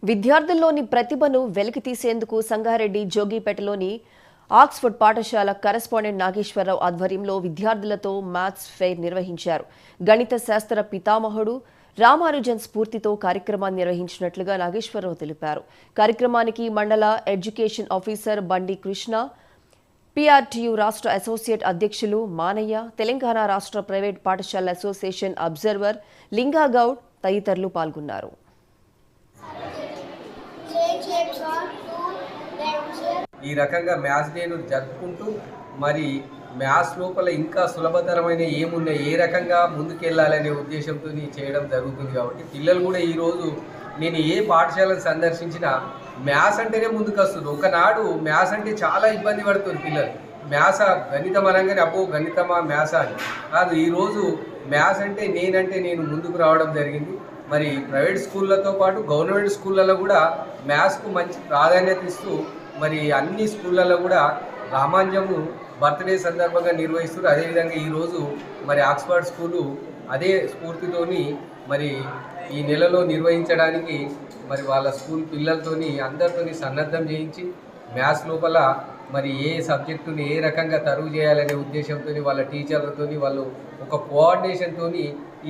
విద్యార్థుల్లోని ప్రతిభను వెలికితీసేందుకు సంగారెడ్డి జోగిపేటలోని ఆక్స్ఫర్డ్ పాఠశాల కరెస్పాండెంట్ నాగేశ్వరరావు ఆధ్వర్యంలో విద్యార్థులతో మ్యాథ్స్ ఫెయిర్ నిర్వహించారు. గణిత శాస్త్ర పితామహుడు రామానుజన్ స్ఫూర్తితో కార్యక్రమాన్ని నిర్వహించినట్లుగా నాగేశ్వరరావు తెలిపారు. కార్యక్రమానికి మండల ఎడ్యుకేషన్ ఆఫీసర్ బండి కృష్ణ, పీఆర్టీయూ రాష్ట్ర అసోసియేట్ అధ్యక్షులు మానయ్య, తెలంగాణ రాష్ట్ర ప్రైవేట్ పాఠశాల అసోసియేషన్ అబ్జర్వర్ లింగాగౌడ్ తదితరులు పాల్గొన్నారు. ఈ రకంగా మ్యాథ్స్ డేను జరుపుకుంటూ మరి మ్యాథ్స్ లోపల ఇంకా సులభతరమైన ఏమున్నాయి, ఏ రకంగా ముందుకెళ్ళాలనే ఉద్దేశంతో చేయడం జరుగుతుంది. కాబట్టి పిల్లలు కూడా ఈరోజు నేను ఏ పాఠశాలను సందర్శించినా మ్యాథ్స్ అంటేనే ముందుకు వస్తుంది. ఒకనాడు మ్యాథ్స్ అంటే చాలా ఇబ్బంది పడుతుంది పిల్లలు. మ్యాథ్స్ గణితం అనగానే అబ్బో గణితమా మ్యాథ్స్ అని కాదు, ఈరోజు మ్యాథ్స్ అంటే నేను ముందుకు రావడం జరిగింది. మరి ప్రైవేట్ స్కూళ్ళతో పాటు గవర్నమెంట్ స్కూళ్ళలో కూడా మ్యాథ్స్కు మంచి ప్రాధాన్యత ఇస్తూ మరి అన్ని స్కూళ్ళలో కూడా రామాంజము బర్త్డే సందర్భంగా నిర్వహిస్తారు. అదేవిధంగా ఈరోజు మరి ఆక్స్ఫర్డ్ స్కూలు అదే స్ఫూర్తితోని మరి ఈ నెలలో నిర్వహించడానికి మరి వాళ్ళ స్కూల్ పిల్లలతోని అందరితోని సన్నద్ధం చేయించి మ్యాథ్స్ లోపల మరి ఏ సబ్జెక్టుని ఏ రకంగా తరువు చేయాలనే ఉద్దేశంతో వాళ్ళ టీచర్లతో వాళ్ళు ఒక కోఆర్డినేషన్తో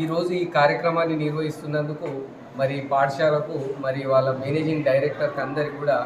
ఈరోజు ఈ కార్యక్రమాన్ని నిర్వహిస్తున్నందుకు మరి పాఠశాలకు మరి వాళ్ళ మేనేజింగ్ డైరెక్టర్కి అందరికీ కూడా